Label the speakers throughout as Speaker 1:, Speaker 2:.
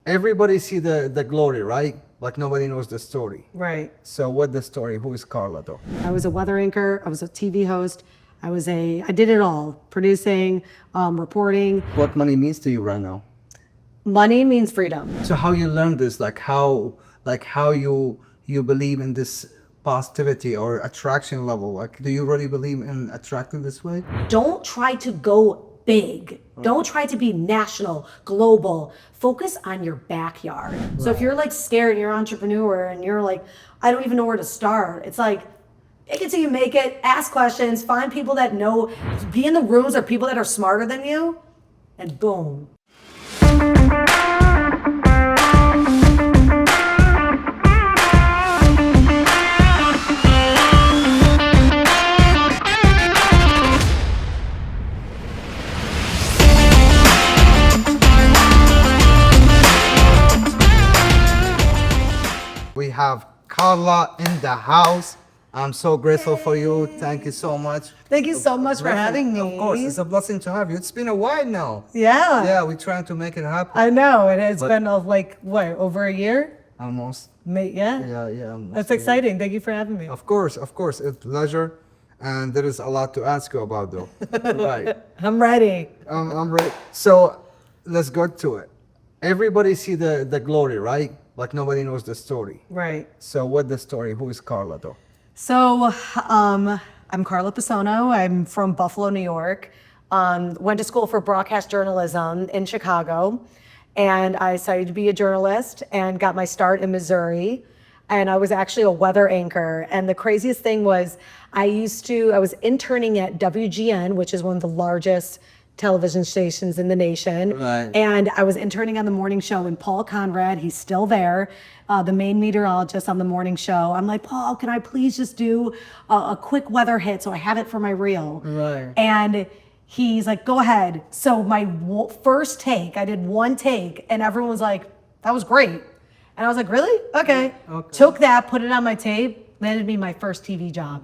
Speaker 1: everybody see the glory, right? Like nobody knows the story.
Speaker 2: Right.
Speaker 1: So what the story? Who is Carla though?
Speaker 2: I was a weather anchor. I was a TV host. I did it all, producing, reporting.
Speaker 1: What money means to you right now?
Speaker 2: Money means freedom.
Speaker 1: So how you learn this? Like how you believe in this positivity or attraction level? Like, do you really believe in attracting this way?
Speaker 2: Don't try to go big. Don't try to be national, global. Focus on your backyard. Right. So if you're like scared, you're an entrepreneur and you're like, I don't even know where to start. It's like, make it till you make it, ask questions, find people that know, be in the rooms of people that are smarter than you, and boom.
Speaker 1: We have Carla in the house. I'm so grateful for you. Thank you so much.
Speaker 2: Thank you so much for having me.
Speaker 1: Of course, it's a blessing to have you. It's been a while now.
Speaker 2: Yeah.
Speaker 1: Yeah, we're trying to make it happen.
Speaker 2: I know. It has been like, what, over a year?
Speaker 1: Almost.
Speaker 2: Yeah.
Speaker 1: Yeah.
Speaker 2: That's exciting. Thank you for having me.
Speaker 1: Of course. It's a pleasure. And there is a lot to ask you about though. Right.
Speaker 2: I'm ready.
Speaker 1: I'm ready. So let's go to it. Everybody see the glory, right? Like nobody knows the story.
Speaker 2: Right.
Speaker 1: So what the story? Who is Carla though?
Speaker 2: So I'm Carla Pesono. I'm from Buffalo, New York. Went to school for broadcast journalism in Chicago. And I decided to be a journalist and got my start in Missouri. And I was actually a weather anchor. And the craziest thing was I was interning at WGN, which is one of the largest television stations in the nation.
Speaker 1: Right.
Speaker 2: And I was interning on the morning show, and Paul Conrad, he's still there, the main meteorologist on the morning show. I'm like, Paul, can I please just do a quick weather hit so I have it for my reel?
Speaker 1: Right.
Speaker 2: And he's like, go ahead. So my first take, I did one take, and everyone was like, that was great. And I was like, really? Okay. Took that, put it on my tape, landed me my first TV job.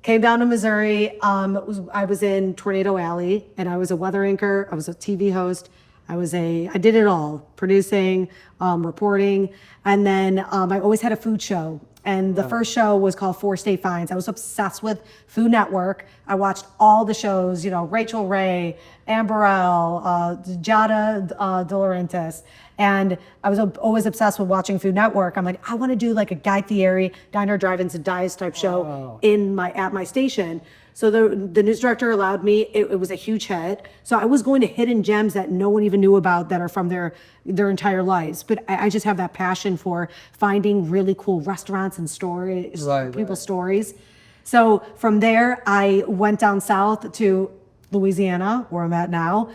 Speaker 2: Came down to Missouri. I was in Tornado Alley, and I was a weather anchor. I was a TV host. I did it all, producing, reporting. And then I always had a food show. And the first show was called Four State Finds. I was obsessed with Food Network. I watched all the shows, Rachel Ray, Amber L, Jada De Laurentiis. And I was always obsessed with watching Food Network. I'm like, I want to do like a Guy Fieri, Diner, Drive-Ins, and Dives type show at my station. So the news director allowed me. It was a huge hit. So I was going to hidden gems that no one even knew about that are from their entire lives. But I just have that passion for finding really cool restaurants and stories, people's stories. So from there, I went down south to Louisiana, where I'm at now.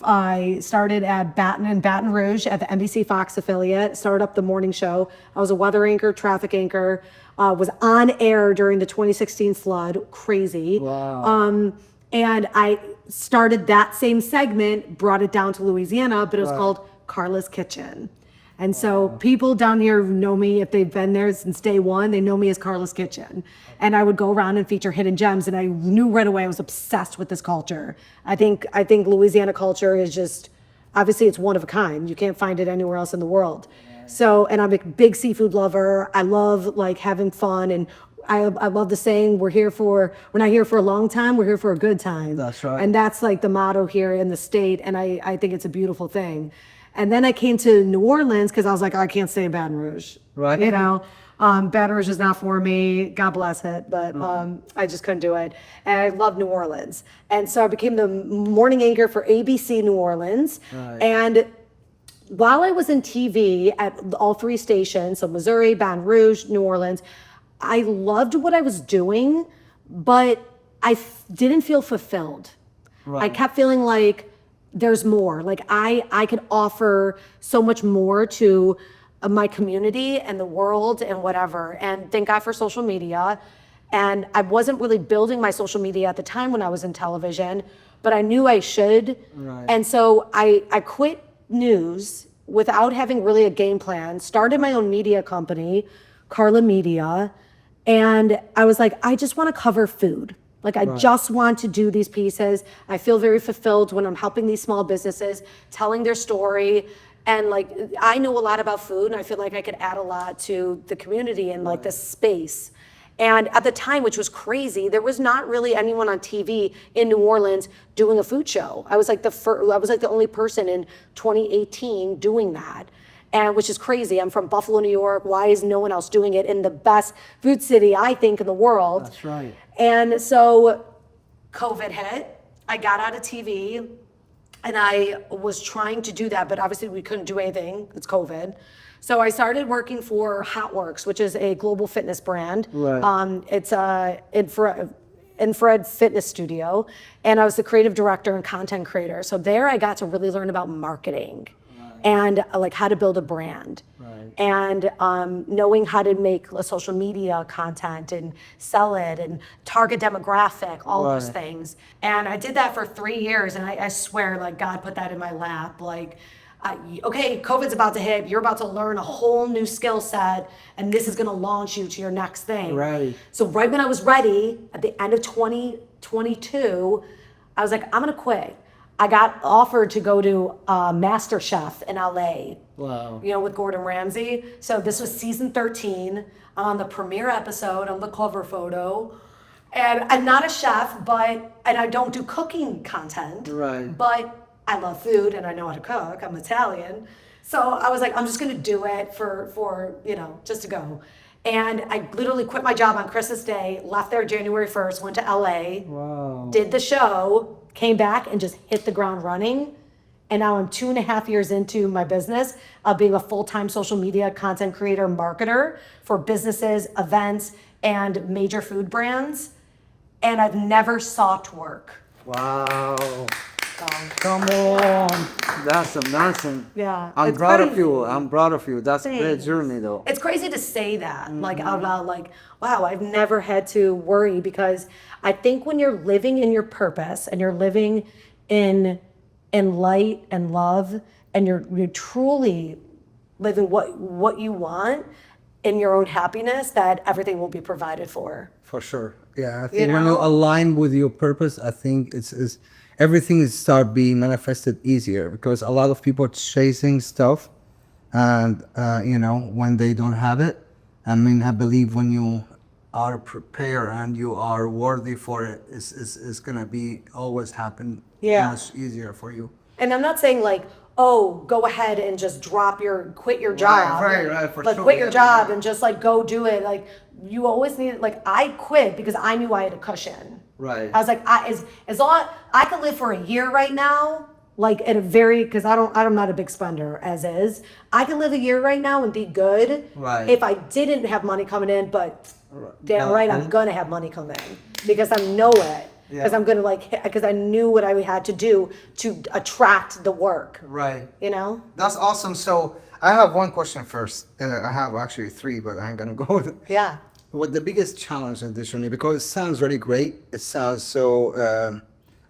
Speaker 2: I started at Baton Rouge at the NBC Fox affiliate, started up the morning show. I was a weather anchor, traffic anchor, was on air during the 2016 flood, crazy.
Speaker 1: Wow.
Speaker 2: And I started that same segment, brought it down to Louisiana, but it was called Carla's Kitchen. And so people down here know me, if they've been there since day one, they know me as Carla's Kitchen. And I would go around and feature hidden gems, and I knew right away I was obsessed with this culture. I think Louisiana culture is just, obviously it's one of a kind. You can't find it anywhere else in the world. So, and I'm a big seafood lover. I love like having fun, and I love the saying, we're not here for a long time, we're here for a good time.
Speaker 1: That's right.
Speaker 2: And that's like the motto here in the state, and I think it's a beautiful thing. And then I came to New Orleans because I was like, I can't stay in Baton Rouge.
Speaker 1: Right.
Speaker 2: Baton Rouge is not for me. God bless it. But I just couldn't do it. And I love New Orleans. And so I became the morning anchor for ABC New Orleans.
Speaker 1: Right.
Speaker 2: And while I was in TV at all three stations, so Missouri, Baton Rouge, New Orleans, I loved what I was doing, but I didn't feel fulfilled. Right. I kept feeling like, there's more. Like I could offer so much more to my community and the world and whatever. And thank God for social media. And I wasn't really building my social media at the time when I was in television, but I knew I should. Right. And so I quit news without having really a game plan, started my own media company, Carla Media. And I was like, I just want to cover food. Like, I just want to do these pieces. I feel very fulfilled when I'm helping these small businesses, telling their story, And like, I know a lot about food, and I feel like I could add a lot to the community and like this space. And at the time, which was crazy, there was not really anyone on TV in New Orleans doing a food show. I was like the only person in 2018 doing that. And which is crazy. I'm from Buffalo, New York. Why is no one else doing it in the best food city, I think, in the world?
Speaker 1: That's right.
Speaker 2: And so COVID hit. I got out of TV and I was trying to do that, but obviously we couldn't do anything. It's COVID. So I started working for Hotworks, which is a global fitness brand.
Speaker 1: Right.
Speaker 2: It's a infrared fitness studio, and I was the creative director and content creator. So there I got to really learn about marketing and like how to build a brand.
Speaker 1: Right.
Speaker 2: And knowing how to make social media content and sell it and target demographic, all those things. And I did that for 3 years, and I swear, like, God put that in my lap. Like, okay, COVID's about to hit. You're about to learn a whole new skill set, and this is going to launch you to your next thing.
Speaker 1: Right.
Speaker 2: So right when I was ready, at the end of 2022, I was like, I'm going to quit. I got offered to go to Master Chef in LA.
Speaker 1: Wow.
Speaker 2: You know, with Gordon Ramsay. So this was season 13. On the premiere episode, on the cover photo. And I'm not a chef, and I don't do cooking content.
Speaker 1: Right.
Speaker 2: But I love food and I know how to cook. I'm Italian. So I was like, I'm just gonna do it for just to go. And I literally quit my job on Christmas Day, left there January 1st, went to LA,
Speaker 1: Wow.
Speaker 2: did the show, came back and just hit the ground running. And now I'm 2.5 years into my business of being a full-time social media content creator, marketer for businesses, events, and major food brands. And I've never sought work.
Speaker 1: Wow.
Speaker 2: So,
Speaker 1: Come on. That's amazing.
Speaker 2: yeah.
Speaker 1: I'm
Speaker 2: it's
Speaker 1: proud of
Speaker 2: crazy.
Speaker 1: you. I'm proud of you. That's a great
Speaker 2: Thanks.
Speaker 1: journey though.
Speaker 2: It's crazy to say that, like out loud, like, wow, I've never had to worry, because I think when you're living in your purpose and you're living in light and love, and you're truly living what you want in your own happiness, that everything will be provided for.
Speaker 1: For sure. Yeah. I think when you
Speaker 2: know?
Speaker 1: align with your purpose, I think it's everything is start being manifested easier, because a lot of people are chasing stuff, and when they don't have it. I mean, I believe when you are prepared and you are worthy for it, it's gonna be always happen much easier for you.
Speaker 2: And I'm not saying like, oh, go ahead and just quit your job.
Speaker 1: Right, for
Speaker 2: but
Speaker 1: sure.
Speaker 2: quit your job and just like go do it. Like, you always need, like, I quit because I knew I had a cushion.
Speaker 1: Right.
Speaker 2: I was like, as long I could live for a year right now, like at a because I'm not a big spender as is. I can live a year right now and be good.
Speaker 1: Right.
Speaker 2: If I didn't have money coming in, but damn right, I'm gonna have money come in because I know it. Because I'm gonna because I knew what I had to do to attract the work.
Speaker 1: Right.
Speaker 2: You know?
Speaker 1: That's awesome. So I have one question first. I have actually three, but I ain't gonna go with it.
Speaker 2: Yeah.
Speaker 1: What the biggest challenge in this journey? Because it sounds really great. It sounds so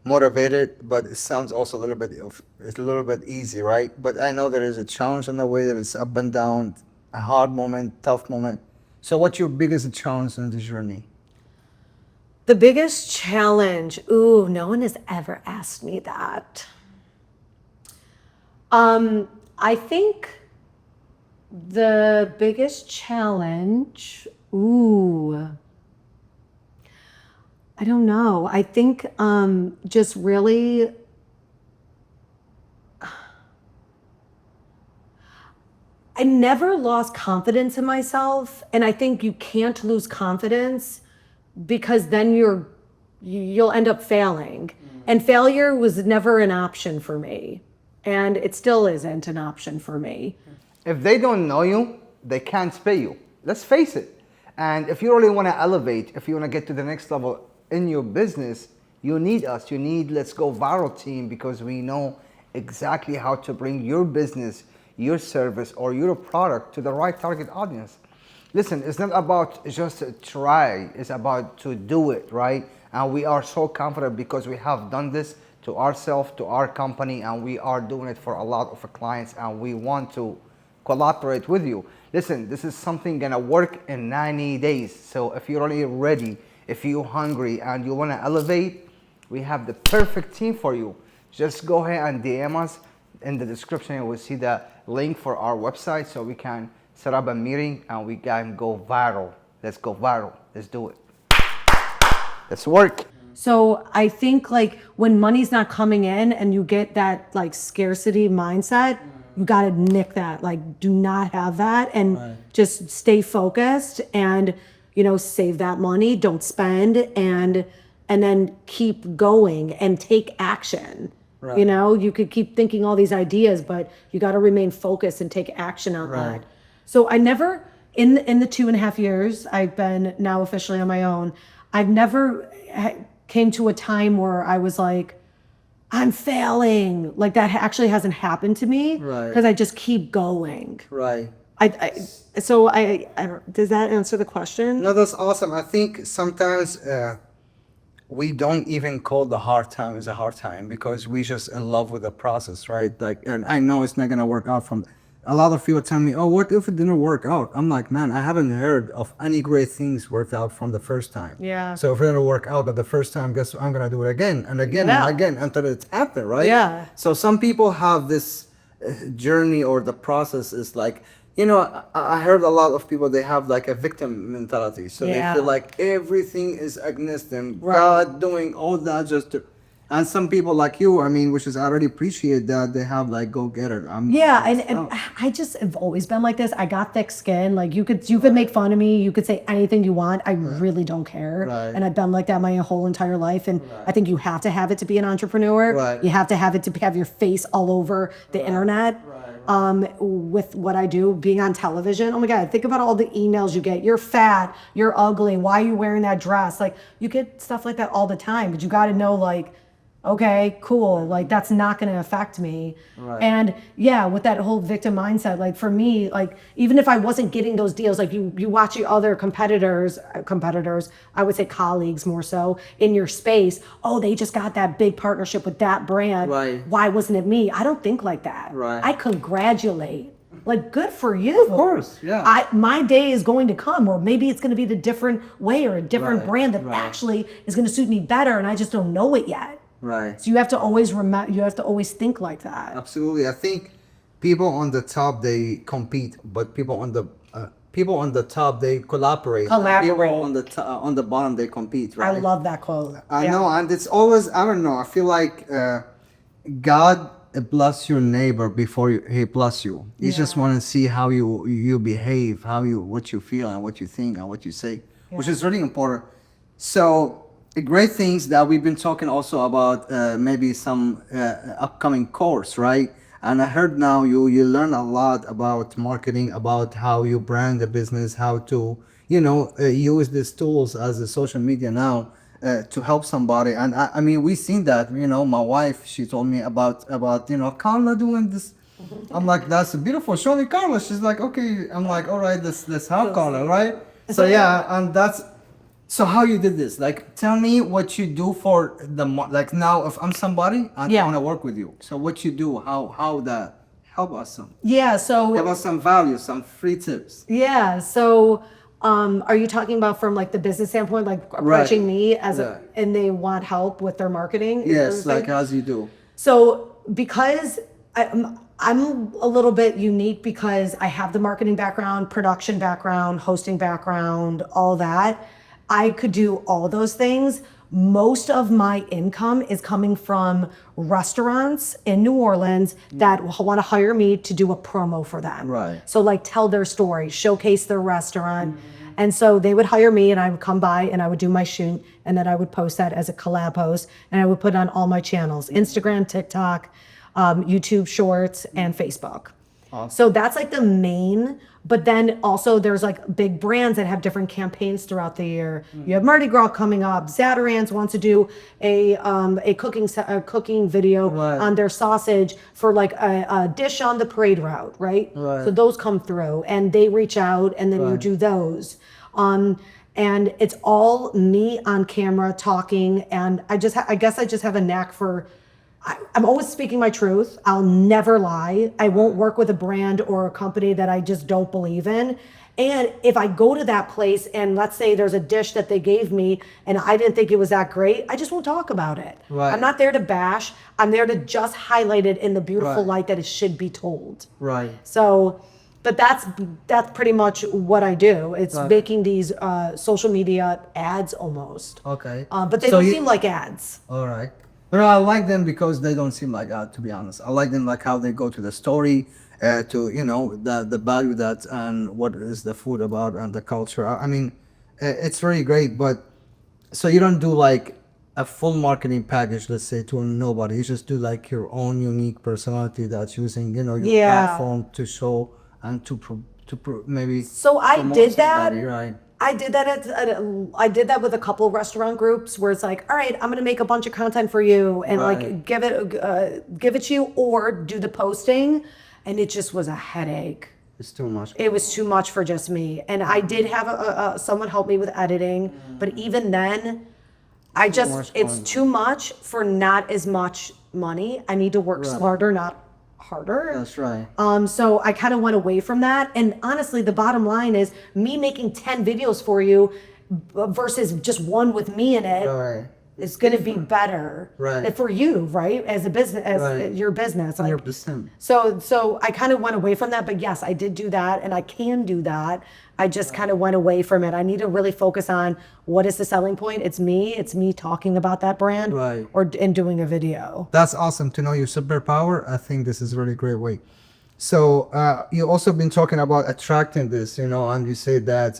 Speaker 1: motivated, but it sounds also it's a little bit easy, right? But I know there is a challenge in the way that it's up and down, a hard moment, tough moment. So what's your biggest challenge in this journey?
Speaker 2: The biggest challenge, ooh, no one has ever asked me that. I think the biggest challenge, I don't know. I think just really, I never lost confidence in myself, and I think you can't lose confidence, because then you'll end up failing. And failure was never an option for me. And it still isn't an option for me.
Speaker 3: If they don't know you, they can't pay you. Let's face it. And if you really want to elevate, if you want to get to the next level in your business, you need us. You need Let's Go Viral team, because we know exactly how to bring your business, your service, or your product to the right target audience. Listen, it's not about just try, it's about to do it, right? And we are so confident because we have done this to ourselves, to our company, and we are doing it for a lot of our clients, and we want to collaborate with you. Listen, this is something gonna work in 90 days. So if you're really ready, if you're hungry and you wanna elevate, we have the perfect team for you. Just go ahead and DM us, in the description, you will see the link for our website so we can set up a meeting and we can go viral. Let's go viral. Let's do it. Let's work.
Speaker 2: So I think like when money's not coming in and you get that like scarcity mindset, you got to nick that. Like, do not have that, and just stay focused and, you know, save that money, don't spend, and then keep going and take action.
Speaker 1: Right.
Speaker 2: You know, you could keep thinking all these ideas, but you got to remain focused and take action on
Speaker 1: Right.
Speaker 2: that. So I never, in the 2.5 years I've been now officially on my own, I've never came to a time where I was like, I'm failing. Like that actually hasn't happened to me,
Speaker 1: Right.
Speaker 2: because I just keep going.
Speaker 1: Right.
Speaker 2: So I don't, does that answer the question?
Speaker 1: No, that's awesome. I think sometimes we don't even call the hard time as a hard time because we just in love with the process, right? Like, and I know it's not gonna work out. From a lot of people tell me, "Oh, what if it didn't work out?" I'm like, man, I haven't heard of any great things worked out from the first time.
Speaker 2: Yeah.
Speaker 1: So if it didn't work out at the first time, guess what? I'm gonna do it again and again
Speaker 2: Yeah.
Speaker 1: and again until it's happened, right?
Speaker 2: Yeah.
Speaker 1: So some people have this journey, or the process is like, you know, I heard a lot of people, they have like a victim mentality. So
Speaker 2: Yeah.
Speaker 1: they feel like everything is against them.
Speaker 2: Right.
Speaker 1: God doing all that just to, and some people like you, I mean, which is, I already appreciate that they have like go get it.
Speaker 2: Yeah, and I just have always been like this. I got thick skin. Like you could make fun of me, you could say anything you want. I really don't care.
Speaker 1: Right.
Speaker 2: And I've been like that my whole entire life. And I think you have to have it to be an entrepreneur.
Speaker 1: Right.
Speaker 2: You have to have it to have your face all over the internet. With what I do, being on television. Oh my God, think about all the emails you get. You're fat, you're ugly, why are you wearing that dress? Like you get stuff like that all the time, but you got to know like, okay, cool, like that's not going to affect me.
Speaker 1: Right.
Speaker 2: And yeah, with that whole victim mindset, like for me, like even if I wasn't getting those deals, like you watch your other competitors, I would say colleagues more so in your space, oh, they just got that big partnership with that brand.
Speaker 1: Right.
Speaker 2: Why wasn't it me? I don't think like that.
Speaker 1: Right.
Speaker 2: I congratulate. Like good for you.
Speaker 1: Of course, yeah.
Speaker 2: My day is going to come, or maybe it's going to be the different way or a different
Speaker 1: Right,
Speaker 2: brand that
Speaker 1: right.
Speaker 2: actually is going to suit me better, and I just don't know it yet.
Speaker 1: Right.
Speaker 2: So you have to always you have to always think like that.
Speaker 1: Absolutely. I think people on the top, they compete, but people on the top, they collaborate.
Speaker 2: Collaborate.
Speaker 1: People on the bottom, they compete, right?
Speaker 2: I love that quote.
Speaker 1: I know, and it's always, I don't know, I feel like God bless your neighbor before he bless you. He just want to see how you behave, what you feel and what you think and what you say, which is really important. So great things that we've been talking also about, maybe some upcoming course, right? And I heard now you learn a lot about marketing, about how you brand the business, how to, you know, use these tools as a social media now to help somebody. And I mean, we've seen that, you know, my wife, she told me about, you know, Carla doing this. I'm like, that's beautiful. Show me Carla. She's like, okay. I'm like, all right, let's have Carla, right? So yeah, and that's, so how you did this? Like, tell me what you do for like now if I'm somebody, I want to work with you. So what you do, how that help us some.
Speaker 2: Yeah, so
Speaker 1: Give us some value, some free tips.
Speaker 2: yeah, so are you talking about from like the business standpoint, like approaching me as and they want help with their marketing?
Speaker 1: Yes, like as you do.
Speaker 2: So because I'm a little bit unique because I have the marketing background, production background, hosting background, all that. I could do all those things. Most of my income is coming from restaurants in New Orleans that want to hire me to do a promo for them.
Speaker 1: Right.
Speaker 2: So like tell their story, showcase their restaurant. And so they would hire me and I would come by and I would do my shoot and then I would post that as a collab post and I would put it on all my channels, Instagram, TikTok, YouTube Shorts, and Facebook. Awesome. So that's like the main, but then also there's like big brands that have different campaigns throughout the year. You have Mardi Gras coming up. Zatarans wants to do a cooking video on their sausage for like a dish on the parade route, right? So those come through and they reach out and then you do those. And it's all me on camera talking, and I guess I just have a knack for I'm always speaking my truth. I'll never lie. I won't work with a brand or a company that I just don't believe in. And if I go to that place and let's say there's a dish that they gave me and I didn't think it was that great, I just won't talk about it.
Speaker 1: Right.
Speaker 2: I'm not there to bash. I'm there to just highlight it in the beautiful
Speaker 1: Right.
Speaker 2: light that it should be told.
Speaker 1: Right.
Speaker 2: So, but that's pretty much what I do. It's
Speaker 1: Right.
Speaker 2: making these social media ads almost.
Speaker 1: Okay.
Speaker 2: But they
Speaker 1: So
Speaker 2: don't
Speaker 1: you-
Speaker 2: seem like ads.
Speaker 1: All right. No, I like them because they don't seem like that, to be honest. I like them like how they go to the story, to, you know, the value that and what is the food about and the culture. I mean, it's really great, but so you don't do like a full marketing package, let's say, to nobody. You just do like your own unique personality that's using, you know, your
Speaker 2: Yeah.
Speaker 1: platform to show and maybe.
Speaker 2: So I
Speaker 1: promote
Speaker 2: did that.
Speaker 1: somebody, right?
Speaker 2: I did that I did that with a couple restaurant groups where it's like, all right, I'm gonna make a bunch of content for you and like
Speaker 1: Right.
Speaker 2: give it to you or do the posting, and it just was a headache.
Speaker 1: It's too much.
Speaker 2: It was too much for just me, and I did have someone help me with editing, but even then, I just
Speaker 1: much
Speaker 2: it's
Speaker 1: fun.
Speaker 2: too much for not as much money. I need to work
Speaker 1: Right.
Speaker 2: smarter, not harder.
Speaker 1: That's right.
Speaker 2: So I kind of went away from that. And honestly, the bottom line is me making 10 videos for you versus just one with me in it
Speaker 1: Right.
Speaker 2: is going to be better.
Speaker 1: Right.
Speaker 2: And for you, right? As a business, as
Speaker 1: Right.
Speaker 2: your business. Like,
Speaker 1: 100%.
Speaker 2: so I kind of went away from that, but yes, I did do that and I can do that. I just kind of went away from it. I need to really focus on what is the selling point. It's me talking about that brand
Speaker 1: Right.
Speaker 2: and doing a video.
Speaker 1: That's awesome to know your superpower. I think this is a really great way. So you also been talking about attracting this, you know, and you say that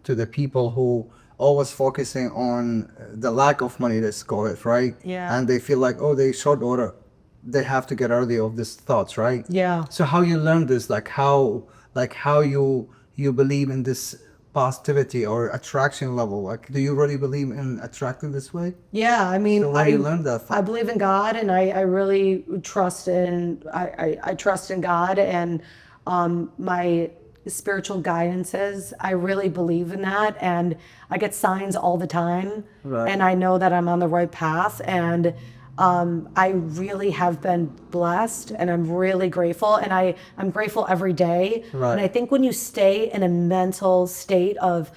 Speaker 1: to the people who always focusing on the lack of money, let's call it, right?
Speaker 2: Yeah.
Speaker 1: And they feel like, oh, they short order, they have to get early of these thoughts, right?
Speaker 2: Yeah.
Speaker 1: So how you learn this, like how you believe in this positivity or attraction level? Like, do you really believe in attracting this way?
Speaker 2: Yeah, I mean,
Speaker 1: So where do you learn that from?
Speaker 2: I believe in God, and I really trust in I trust in God and my spiritual guidances. I really believe in that, and I get signs all the time,
Speaker 1: Right.
Speaker 2: and I know that I'm on the right path, and I really have been blessed, and I'm really grateful, and I'm grateful every day.
Speaker 1: Right.
Speaker 2: And I think when you stay in a mental state of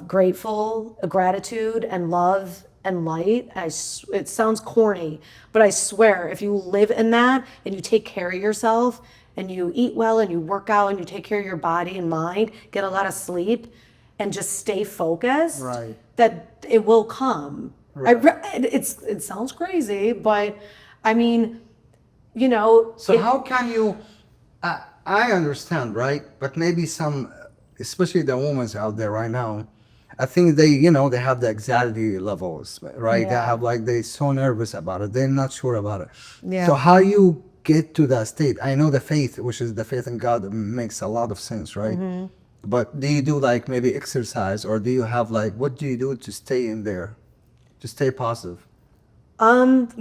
Speaker 2: grateful gratitude and love and light, it sounds corny, but I swear if you live in that and you take care of yourself and you eat well and you work out and you take care of your body and mind, get a lot of sleep and just stay focused,
Speaker 1: Right.
Speaker 2: that it will come.
Speaker 1: Right.
Speaker 2: It sounds crazy, but I mean, you know.
Speaker 1: So how can you? I understand, right? But maybe some, especially the women out there right now, I think they, you know, they have the anxiety levels, right? They
Speaker 2: Yeah.
Speaker 1: have like they're so nervous about it. They're not sure about it.
Speaker 2: Yeah.
Speaker 1: So how you get to that state? I know the faith, which is the faith in God, makes a lot of sense, right?
Speaker 2: Mm-hmm.
Speaker 1: But do you do like maybe exercise, or do you have like what do you do to stay in there, to stay positive?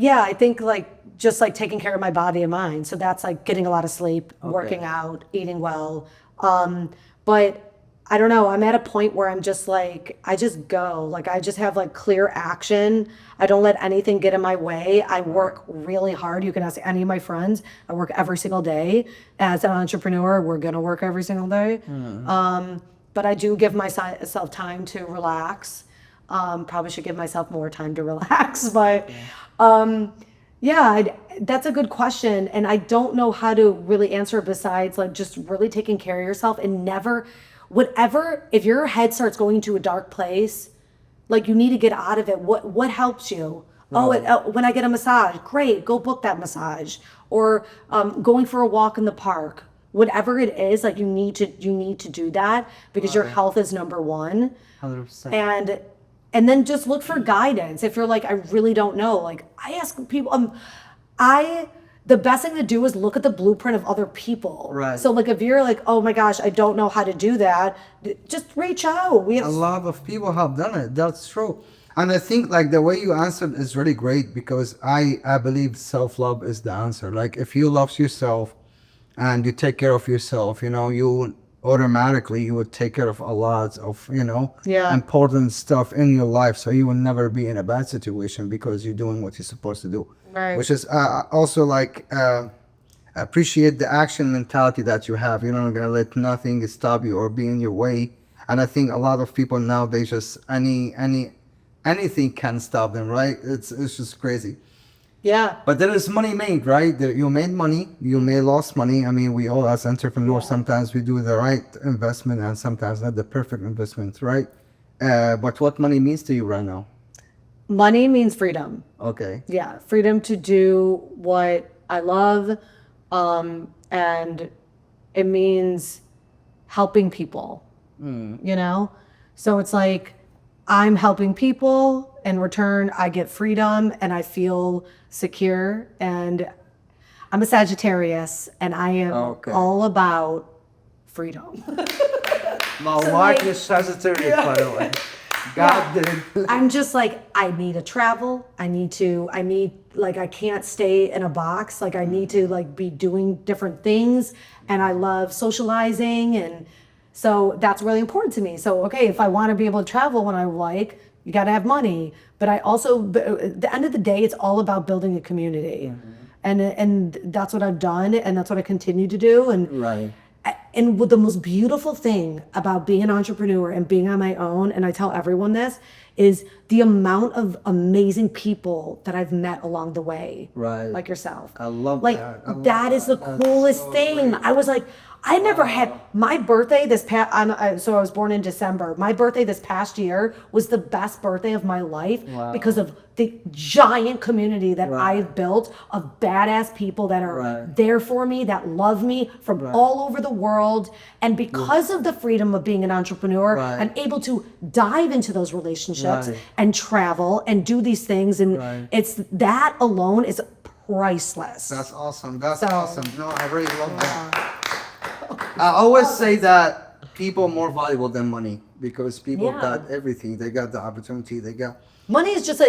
Speaker 2: Yeah, I think like just like taking care of my body and mind. So that's like getting a lot of sleep, working out, eating well. But I don't know, I'm at a point where I'm just like, I just go, like I just have like clear action. I don't let anything get in my way. I work really hard. You can ask any of my friends. I work every single day. As an entrepreneur, we're gonna work every single day. But I do give myself time to relax. Probably should give myself more time to relax, but that's a good question, and I don't know how to really answer it besides like just really taking care of yourself and never, whatever. If your head starts going to a dark place, like you need to get out of it. What helps you? When I get a massage, great, go book that massage, or going for a walk in the park. Whatever it is, like you need to do that because your health is number one.
Speaker 1: 100%.
Speaker 2: And then just look for guidance. If you're like, I really don't know, like I ask people, the best thing to do is look at the blueprint of other people.
Speaker 1: Right.
Speaker 2: So like, if you're like, oh my gosh, I don't know how to do that, just reach out. We
Speaker 1: A
Speaker 2: have,
Speaker 1: lot of people have done it. That's true. And I think like the way you answered is really great because I believe self-love is the answer. Like if you love yourself and you take care of yourself, you know, automatically you would take care of a lot of,
Speaker 2: Yeah.
Speaker 1: important stuff in your life. So you will never be in a bad situation because you're doing what you're supposed to do.
Speaker 2: Right.
Speaker 1: Which is also like, appreciate the action mentality that you have. You're not gonna let nothing stop you or be in your way. And I think a lot of people now, they just anything can stop them, right? It's just crazy.
Speaker 2: Yeah.
Speaker 1: But there is money made, right? You made money, you may lost money. I mean, we all as entrepreneurs, sometimes we do the right investment and sometimes not the perfect investment, right? But what money means to you right now?
Speaker 2: Money means freedom.
Speaker 1: Okay.
Speaker 2: Yeah, freedom to do what I love, and it means helping people. So it's like I'm helping people. In return, I get freedom and I feel secure. And I'm a Sagittarius, and I am all about freedom.
Speaker 3: My wife is Sagittarius, by the way. God did.
Speaker 2: I'm just like, I need to travel. I need, like, I can't stay in a box. Like, I need to, like, be doing different things. And I love socializing. And so that's really important to me. So, okay, if I want to be able to travel when I like, you got to have money. But I also, at the end of the day, it's all about building a community. And that's what I've done. And that's what I continue to do. And
Speaker 1: Right.
Speaker 2: and what the most beautiful thing about being an entrepreneur and being on my own, and I tell everyone this, is the amount of amazing people that I've met along the way.
Speaker 1: Right.
Speaker 2: Like yourself.
Speaker 1: I love
Speaker 2: like,
Speaker 1: that. I love
Speaker 2: that is the
Speaker 1: that. That's
Speaker 2: coolest
Speaker 1: so
Speaker 2: thing.
Speaker 1: great.
Speaker 2: I was like, I never had my birthday this past. So I was born in December. My birthday this past year was the best birthday of my life because of the giant community that I've built of badass people that are there for me, that love me from all over the world. And because of the freedom of being an entrepreneur, I'm able to dive into those relationships and travel and do these things. And it's that alone is priceless.
Speaker 1: That's awesome. That's
Speaker 2: So-
Speaker 1: awesome. No, I really love that. I always say that people are more valuable than money because people got everything. They got the opportunity. They got
Speaker 2: Money is just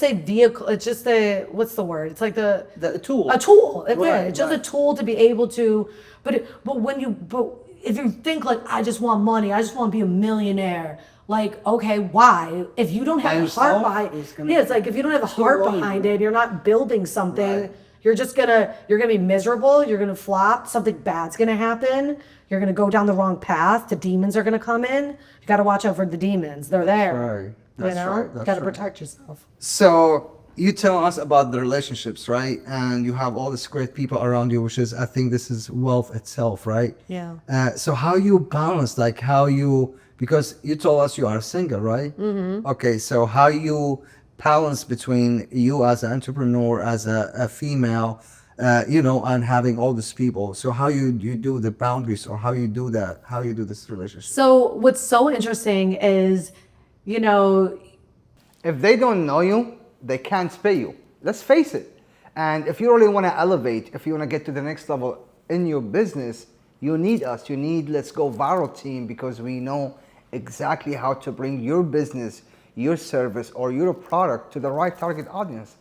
Speaker 2: a vehicle. It's just what's the word? It's like
Speaker 1: the tool.
Speaker 2: a tool. It's
Speaker 1: Right,
Speaker 2: it's just a tool to be able to. But if you think like, I just want money, I just want to be a millionaire. Like, okay, why? If you don't have a heart behind, it's like if you don't have a heart behind it, you're not building something. You're gonna be miserable. You're gonna flop. Something bad's gonna happen. You're gonna go down the wrong path. The demons are gonna come in. You got to watch out for the demons. They're there.
Speaker 1: Right. That's
Speaker 2: you know,
Speaker 1: right. That's
Speaker 2: got to
Speaker 1: right.
Speaker 2: protect yourself.
Speaker 1: So you tell us about the relationships, right? And you have all these great people around you, which is, I think this is wealth itself, right?
Speaker 2: Yeah.
Speaker 1: So how you balance, like because you told us you are single, right? Mm-hmm. Okay, so how you balance between you as an entrepreneur, as a female, and having all these people. So how you do the boundaries, or how you do that, how you do this relationship?
Speaker 2: So what's so interesting is,
Speaker 3: If they don't know you, they can't pay you. Let's face it. And if you really want to elevate, if you want to get to the next level in your business, you need us. You need Let's Go Viral team, because we know exactly how to bring your business, your service, or your product to the right target audience.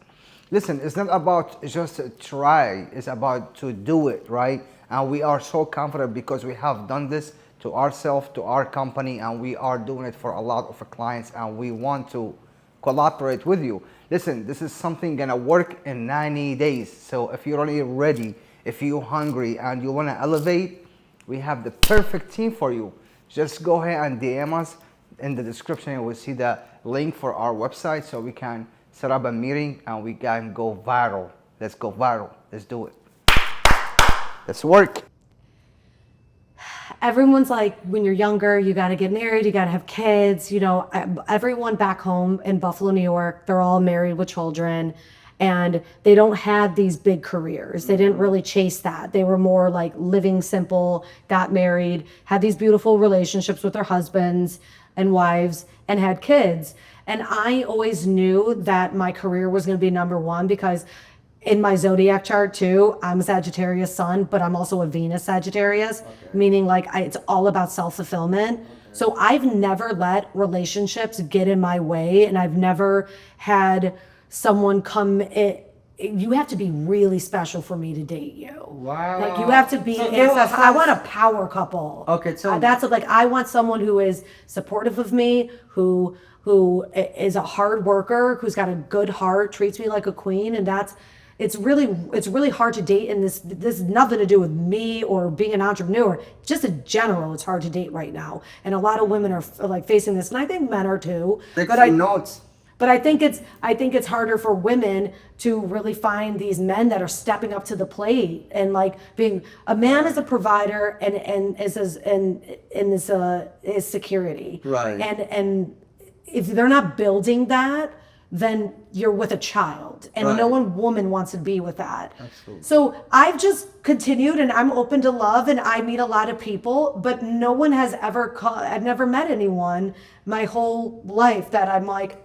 Speaker 3: Listen, it's not about just try, it's about to do it, right? And we are so confident because we have done this to ourselves, to our company, and we are doing it for a lot of our clients, and we want to collaborate with you. Listen, this is something gonna work in 90 days. So if you're really ready, if you're hungry and you wanna elevate, we have the perfect team for you. Just go ahead and DM us. In the description, you will see the link for our website so we can set up a meeting and we can go viral. Let's go viral. Let's do it. Let's work.
Speaker 2: everyone's like, when you're younger, you got to get married, you got to have kids. Everyone back home in Buffalo, New York, they're all married with children, and they don't have these big careers. They didn't really chase that. They were more like living simple, got married, had these beautiful relationships with their husbands and wives, and had kids. And I always knew that my career was going to be number one, because in my zodiac chart too, I'm a Sagittarius sun, but I'm also a Venus Sagittarius, meaning like it's all about self-fulfillment. So I've never let relationships get in my way, and I've never had someone come you have to be really special for me to date you.
Speaker 1: Wow.
Speaker 2: Like you have to be.
Speaker 1: So give us
Speaker 2: I want a power couple.
Speaker 1: Okay, tell me.
Speaker 2: That's like I want someone who is supportive of me, who is a hard worker, who's got a good heart, treats me like a queen, and it's really hard to date in this. This has nothing to do with me or being an entrepreneur. Just in general, it's hard to date right now, and a lot of women are like facing this, and I think men are too.
Speaker 1: Take some notes.
Speaker 2: But I think it's harder for women to really find these men that are stepping up to the plate and like being a man as a provider and is security.
Speaker 1: Right.
Speaker 2: And if they're not building that, then you're with a child, and
Speaker 1: Right.
Speaker 2: no woman wants to be with that.
Speaker 1: Absolutely.
Speaker 2: So I've just continued, and I'm open to love, and I meet a lot of people, but no one has ever I've never met anyone my whole life that I'm like,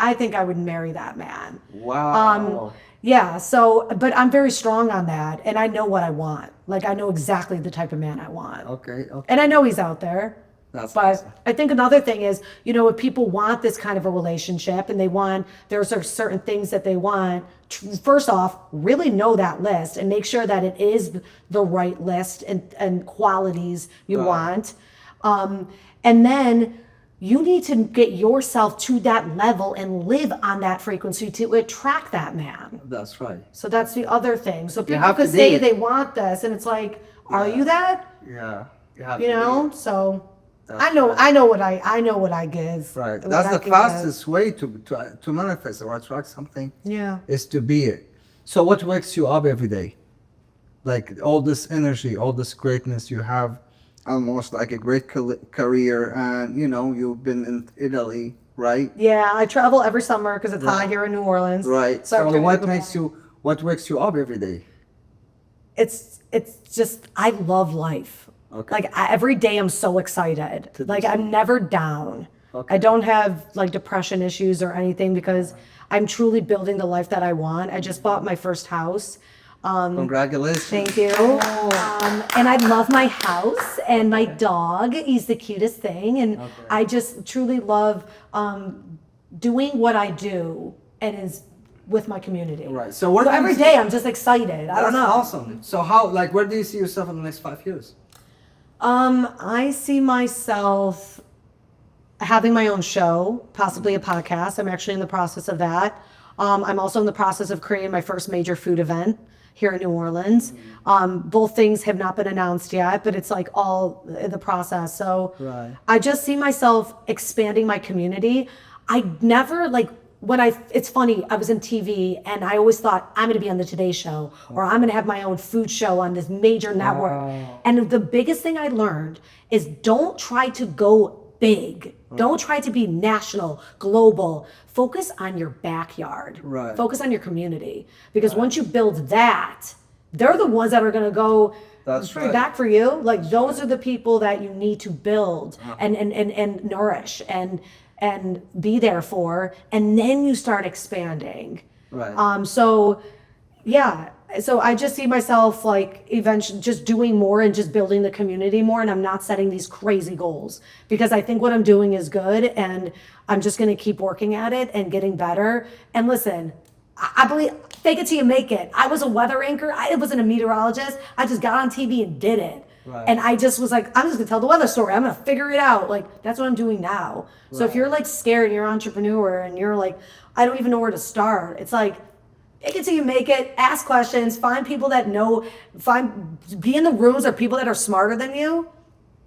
Speaker 2: I think I would marry that man.
Speaker 1: Wow.
Speaker 2: Yeah. So, but I'm very strong on that, and I know what I want. Like I know exactly the type of man I want.
Speaker 1: Okay.
Speaker 2: And I know he's out there.
Speaker 1: That's
Speaker 2: But
Speaker 1: awesome.
Speaker 2: I think another thing is, if people want this kind of a relationship and there's certain things that they want, first off, really know that list and make sure that it is the right list and qualities you
Speaker 1: Right.
Speaker 2: want. And then you need to get yourself to that level and live on that frequency to attract that man.
Speaker 1: That's right.
Speaker 2: So that's the other thing. So people
Speaker 1: have to
Speaker 2: could say
Speaker 1: date.
Speaker 2: they want this, and it's like, are you that?
Speaker 1: Yeah. You have
Speaker 2: You
Speaker 1: to
Speaker 2: know?
Speaker 1: be.
Speaker 2: So
Speaker 1: That's
Speaker 2: I know
Speaker 1: right.
Speaker 2: I know what I give.
Speaker 1: Right.
Speaker 2: what
Speaker 1: That's
Speaker 2: I
Speaker 1: the
Speaker 2: can
Speaker 1: fastest way to manifest or attract something.
Speaker 2: give. Yeah.
Speaker 1: Is to be it. So what wakes you up every day? Like all this energy, all this greatness you have, almost like a great career, and you've been in Italy, right?
Speaker 2: Yeah, I travel every summer because it's hot
Speaker 1: Right.
Speaker 2: here in New Orleans.
Speaker 1: Right.
Speaker 2: So, I'm
Speaker 1: So
Speaker 2: gonna
Speaker 1: what
Speaker 2: go
Speaker 1: makes
Speaker 2: back.
Speaker 1: what wakes you up every day?
Speaker 2: It's just I love life.
Speaker 1: Okay.
Speaker 2: Like every day I'm so excited.
Speaker 1: To
Speaker 2: Like
Speaker 1: do
Speaker 2: I'm never down.
Speaker 1: Okay.
Speaker 2: I don't have like depression issues or anything because I'm truly building the life that I want. I just bought my first house.
Speaker 1: Congratulations.
Speaker 2: Thank you. And I love my house and my dog. He's the cutest thing. And I just truly love doing what I do and is with my community.
Speaker 1: Right. So what do you
Speaker 2: every
Speaker 1: see-
Speaker 2: day I'm just excited. I don't
Speaker 1: That's
Speaker 2: know.
Speaker 1: awesome. So where do you see yourself in the next 5 years?
Speaker 2: I see myself having my own show, possibly a podcast. I'm actually in the process of that. I'm also in the process of creating my first major food event here in New Orleans. Both things have not been announced yet, but it's like all in the process. So
Speaker 1: Right.
Speaker 2: I just see myself expanding my community. I never it's funny, I was in TV and I always thought I'm gonna be on the Today Show or I'm gonna have my own food show on this major network.
Speaker 1: Wow.
Speaker 2: And the biggest thing I learned is don't try to go big. Don't try to be national, global. Focus on your backyard.
Speaker 1: Right.
Speaker 2: Focus on your community. Because once you build that, they're the ones that are gonna go
Speaker 1: That's right.
Speaker 2: back for you. Like those are the people that you need to build and nourish and be there for, and then you start expanding.
Speaker 1: Right.
Speaker 2: So I just see myself like eventually just doing more and just building the community more, and I'm not setting these crazy goals because I think what I'm doing is good, and I'm just going to keep working at it and getting better. And listen, I believe fake it till you make it. I was a weather anchor. I wasn't a meteorologist. I just got on TV and did it.
Speaker 1: Right.
Speaker 2: And I just was like, I'm just gonna tell the weather story. I'm gonna figure it out. Like that's what I'm doing now. So if you're like scared and you're an entrepreneur and you're like, I don't even know where to start. It's like, fake it till you make it. Ask questions. Find people that know. Be in the rooms of people that are smarter than you,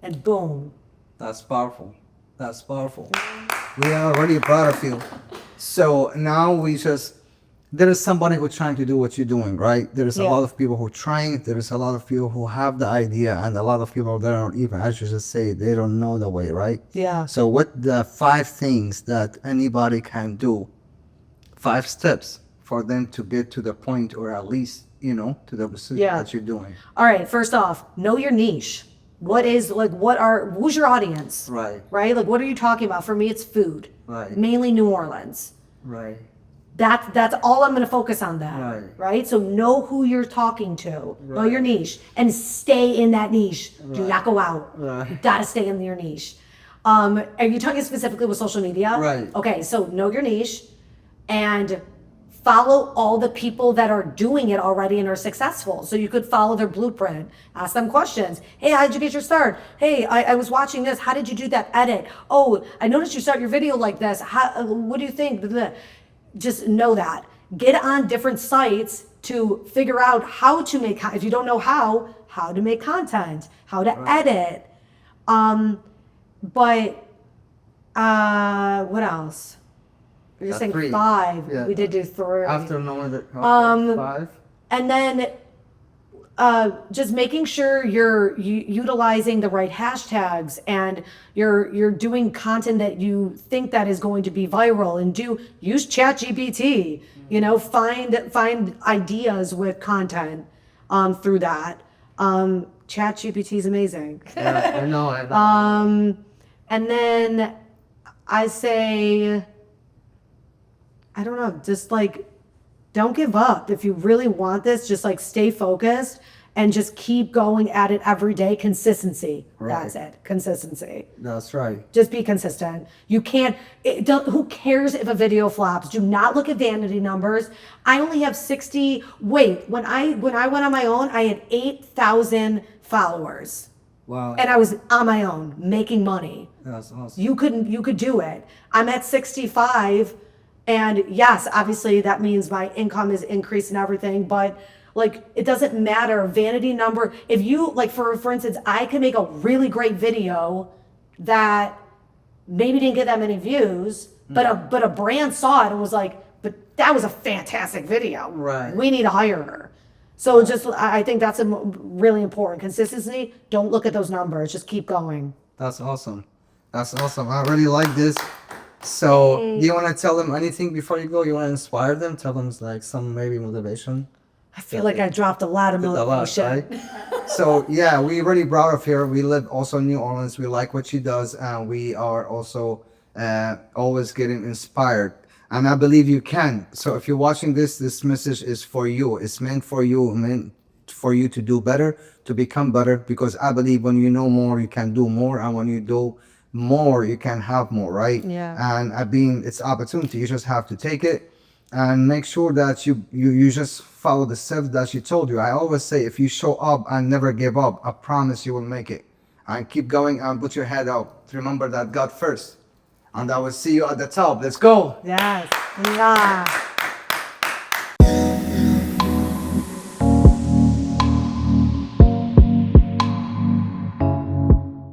Speaker 2: and boom.
Speaker 1: That's powerful. That's powerful. We are really proud of you. So now there is somebody who's trying to do what you're doing, right? There is a
Speaker 2: Yeah.
Speaker 1: lot of people who are trying. There is a lot of people who have the idea, and a lot of people that don't even, as you just say, they don't know the way, right?
Speaker 2: Yeah.
Speaker 1: So what the 5 things that anybody can do, 5 steps for them to get to the point, or at least, to the position
Speaker 2: Yeah.
Speaker 1: that you're doing.
Speaker 2: All right. First off, know your niche. Who's your audience?
Speaker 1: Right.
Speaker 2: Right. Like, what are you talking about? For me, it's food.
Speaker 1: Right.
Speaker 2: Mainly New Orleans.
Speaker 1: Right.
Speaker 2: That's all I'm going to focus on that.
Speaker 1: Right.
Speaker 2: So know who you're talking to, know your niche, and stay in that niche. Do not go out.
Speaker 1: Right.
Speaker 2: You got to stay in your niche. Are you talking specifically with social media?
Speaker 1: Right.
Speaker 2: Okay, so know your niche and follow all the people that are doing it already and are successful. So you could follow their blueprint, ask them questions. Hey, how did you get your start? Hey, I was watching this. How did you do that edit? Oh, I noticed you start your video like this. What do you think? Just know that. Get on different sites to figure out how to make, if you don't know how to make content, how to edit. But what else? You're saying 5.
Speaker 1: Yeah.
Speaker 2: We did do 3.
Speaker 1: After knowing that, 5.
Speaker 2: And then just making sure you're utilizing the right hashtags and you're doing content that you think that is going to be viral, and use ChatGPT. You know, find ideas with content through that. ChatGPT is amazing.
Speaker 1: Yeah, I know.
Speaker 2: And then I say, I don't know, just like, don't give up. If you really want this, just like stay focused and just keep going at it every day. Consistency.
Speaker 1: Right.
Speaker 2: That's it. Consistency.
Speaker 1: That's right.
Speaker 2: Just be consistent. You can't, who cares if a video flops? Do not look at vanity numbers. I only have 60, when I went on my own, I had 8,000 followers.
Speaker 1: Wow.
Speaker 2: And I was on my own, making money.
Speaker 1: That's awesome.
Speaker 2: You could do it. I'm at 65, and yes, obviously that means my income is increased and everything, but like, it doesn't matter. Vanity number. If you, like, for instance, I could make a really great video that maybe didn't get that many views, but a brand saw it and was like, but that was a fantastic video.
Speaker 1: Right.
Speaker 2: We need to hire her. So just, I think that's really important. Consistency. Don't look at those numbers. Just keep going.
Speaker 1: That's awesome. That's awesome. I really like this. So, do you want to tell them anything before you go? You want to inspire them? Tell them like some maybe motivation?
Speaker 2: I feel like I dropped a lot of motivation.
Speaker 1: Right? So, yeah, we really proud of her. We live also in New Orleans. We like what she does, and we are also always getting inspired. And I believe you can. So if you're watching this message is for you. It's meant for you to do better, to become better, because I believe when you know more, you can do more. And when you do more, you can have more, right?
Speaker 2: Yeah.
Speaker 1: And it's opportunity. You just have to take it and make sure that you just follow the steps that she told you. I always say, if you show up and never give up, I promise you will make it. And keep going and put your head out. Remember that God first. And I will see you at the top. Let's go.
Speaker 2: Yes. Yeah.